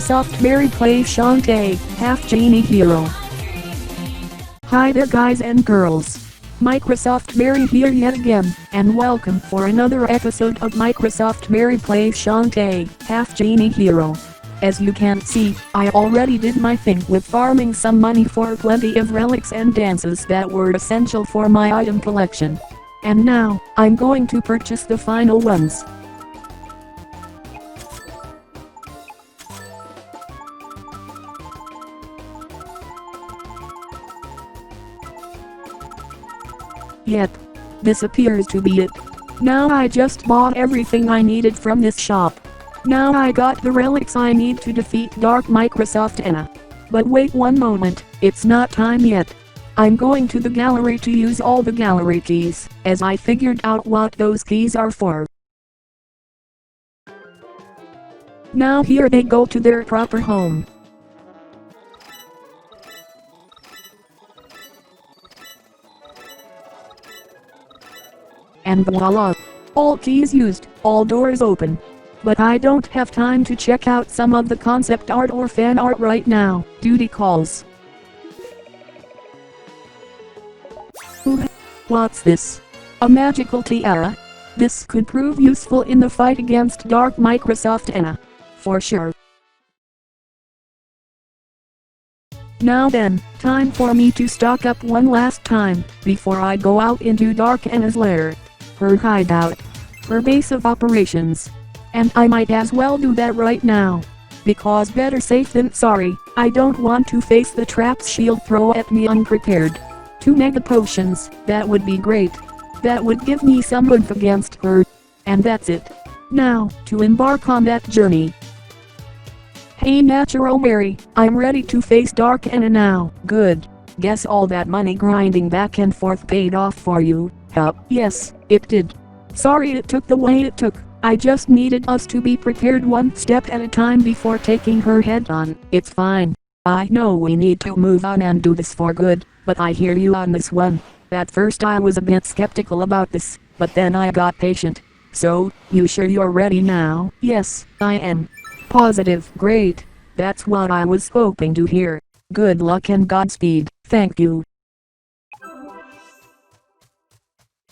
Microsoft Berry plays Shantae, Half-Genie hero. Hi there guys and girls. Microsoft Berry here yet again, and welcome for another episode of Microsoft Berry plays Shantae, Half-Genie hero. As you can see, I already did my thing with farming some money for plenty of relics and dances that were essential for my item collection. And now, I'm going to purchase the final ones. Yep. This appears to be it. Now I just bought everything I needed from this shop. Now I got the relics I need to defeat Dark Microsoft Anna. But wait one moment, it's not time yet. I'm going to the gallery to use all the gallery keys, as I figured out what those keys are for. Now here they go to their proper home. And voila! All keys used, all doors open. But I don't have time to check out some of the concept art or fan art right now, duty calls. What's this? A magical tiara? This could prove useful in the fight against Dark Microsoft Anna. For sure. Now then, time for me to stock up one last time, before I go out into Dark Anna's lair. Her hideout. Her base of operations. And I might as well do that right now. Because better safe than sorry, I don't want to face the traps she'll throw at me unprepared. 2 mega potions, that would be great. That would give me some oomph against her. And that's it. Now, to embark on that journey. Hey Natural Mary, I'm ready to face Dark Anna now. Good. Guess all that money grinding back and forth paid off for you. Yes, it did. Sorry it took the way it took. I just needed us to be prepared one step at a time before taking her head on. It's fine. I know we need to move on and do this for good, but I hear you on this one. At first I was a bit skeptical about this, but then I got patient. So, you sure you're ready now? Yes, I am. Positive. Great. That's what I was hoping to hear. Good luck and Godspeed. Thank you.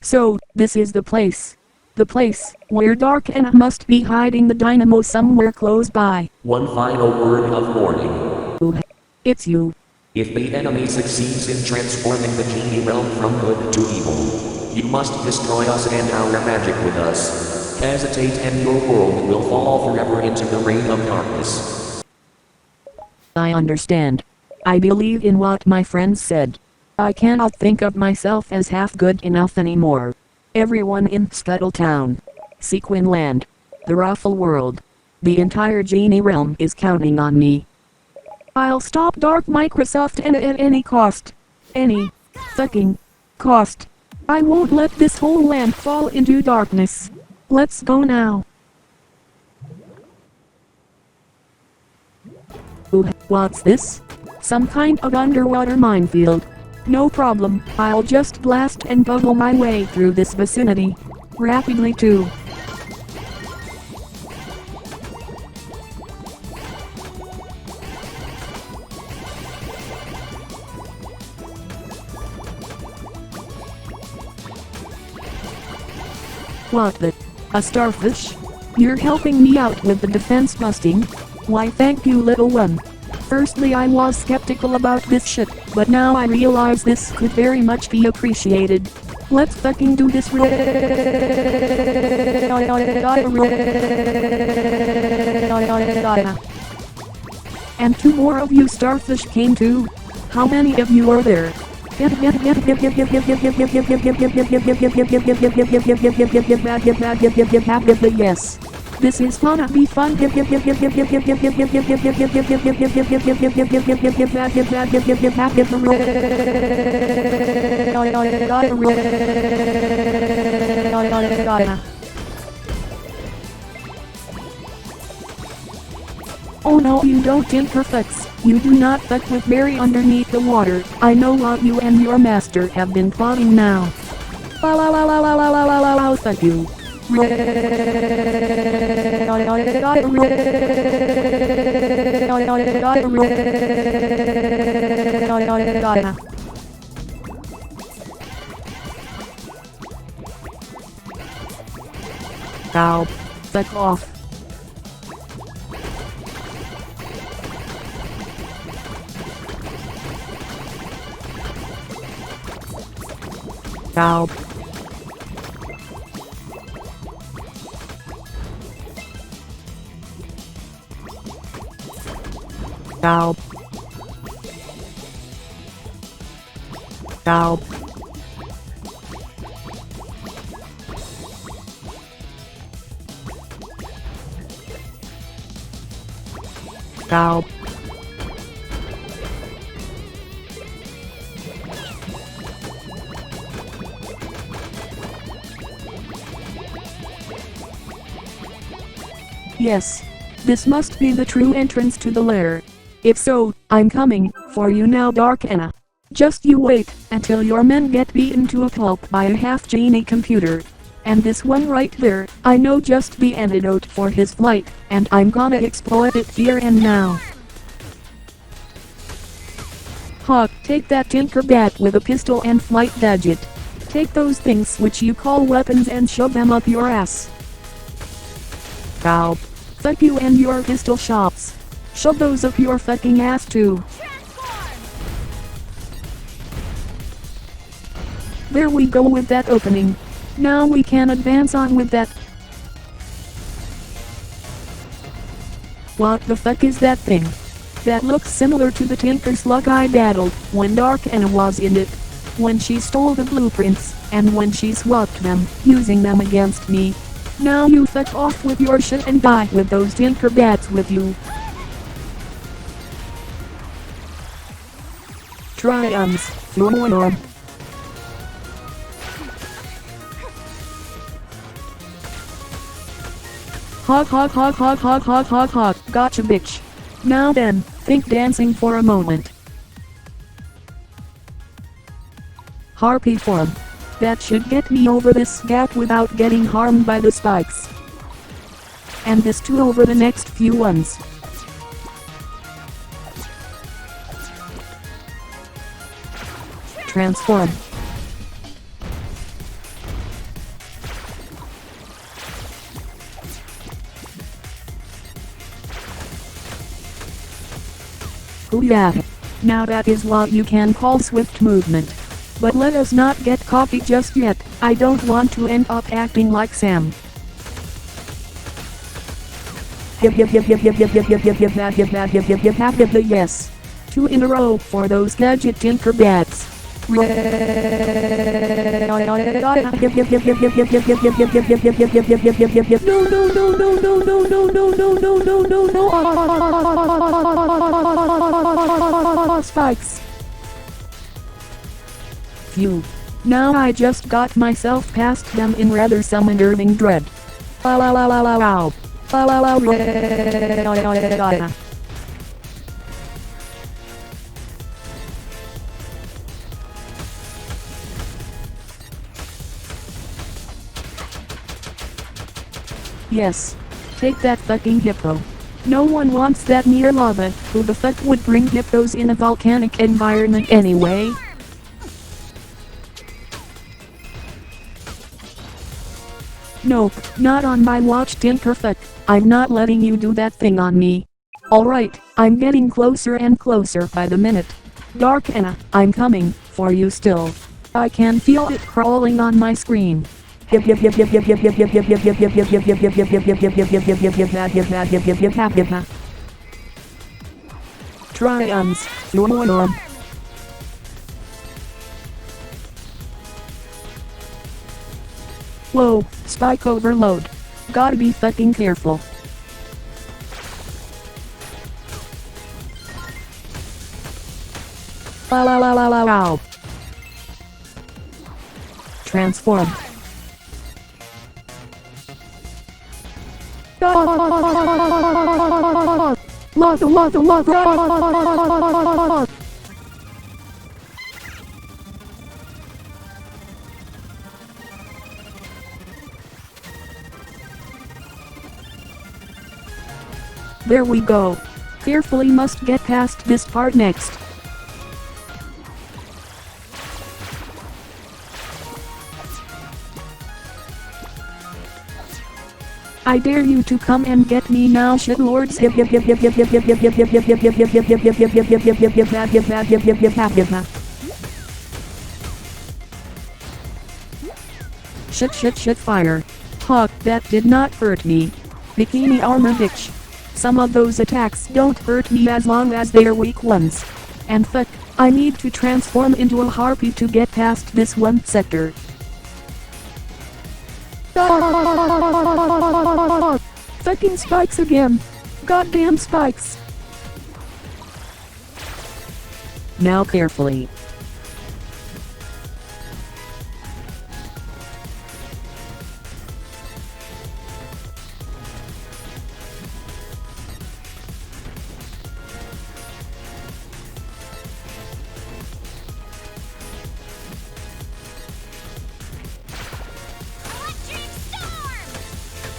So, this is the place. The place where Dark Anna must be hiding the dynamo somewhere close by. One final word of warning. It's you. If the enemy succeeds in transforming the genie realm from good to evil, you must destroy us and our magic with us. Hesitate and your world will fall forever into the reign of darkness. I understand. I believe in what my friends said. I cannot think of myself as half good enough anymore. Everyone in Scuttletown, Sequin Land, the Ruffle World, the entire genie realm is counting on me. I'll stop Dark Microsoft Anna at any cost. Any fucking cost. I won't let this whole land fall into darkness. Let's go now. What's this? Some kind of underwater minefield. No problem, I'll just blast and bubble my way through this vicinity. Rapidly too. What the? A starfish? You're helping me out with the defense busting? Why thank you little one. Firstly I was skeptical about this shit, but now I realize this could very much be appreciated. Let's fucking do this. And 2 more of you starfish came too. How many of you are there? Yes. This is gonna be fun. Oh no, you don't imperfects. You do not fuck with Berry underneath the water. I know what you and your master have been plotting now. Thank you. Ow. Fuck off. Ow. Ow. Ow. Ow. Yes. This must be the true entrance to the lair. If so, I'm coming for you now, Dark Anna. Just you wait until your men get beaten to a pulp by a half-genie computer. And this one right there, I know just the antidote for his flight, and I'm gonna exploit it here and now. Hawk, take that tinker bat with a pistol and flight gadget. Take those things which you call weapons and shove them up your ass. Ow. Fuck you and your pistol shots. Shove those up your fucking ass too. There we go with that opening. Now we can advance on with that. What the fuck is that thing? That looks similar to the Tinker Slug I battled when Dark Anna was in it. When she stole the blueprints, and when she swapped them, using them against me. Now you fuck off with your shit and die with those Tinker Bats with you. Triumphs, Florm. Hog, gotcha bitch. Now then, think dancing for a moment. Harpy form. That should get me over this gap without getting harmed by the spikes. And this too over the next few ones. Transform. Oh yeah. Now that is what you can call swift movement. But let us not get cocky just yet. I don't want to end up acting like Sam. Yes. 2 in a row for those gadget Tinker Bats. No, spikes. Phew. Now I just got myself past them in rather some unnerving dread. Yes. Take that fucking hippo. No one wants that near lava. Who the fuck would bring hippos in a volcanic environment anyway? Nope, not on my watch, Tinkerfuck. I'm not letting you do that thing on me. Alright, I'm getting closer and closer by the minute. Dark Anna, I'm coming for you still. I can feel it crawling on my screen. Triumphs, Florm. Whoa, spike overload. Gotta be fucking careful. Ow. Transform. There we go. Carefully must get past this part next. I dare you to come and get me now, shitlords. Shit, fire. Hawk, that did not hurt me. Bikini armor bitch. Some of those attacks don't hurt me as long as they're weak ones. And fuck, I need to transform into a harpy to get past this one sector. Fucking spikes again. Goddamn spikes. Now carefully.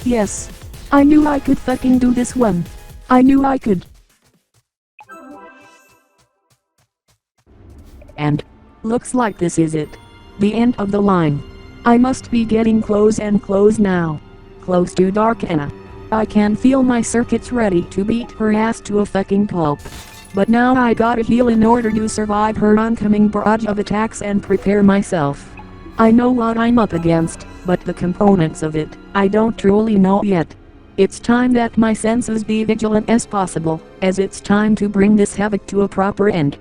Yes. I knew I could fucking do this one. I knew I could. And looks like this is it. The end of the line. I must be getting close and close now. Close to Darkena. I can feel my circuits ready to beat her ass to a fucking pulp. But now I gotta heal in order to survive her oncoming barrage of attacks and prepare myself. I know what I'm up against, but the components of it, I don't truly know yet. It's time that my senses be vigilant as possible, as it's time to bring this havoc to a proper end.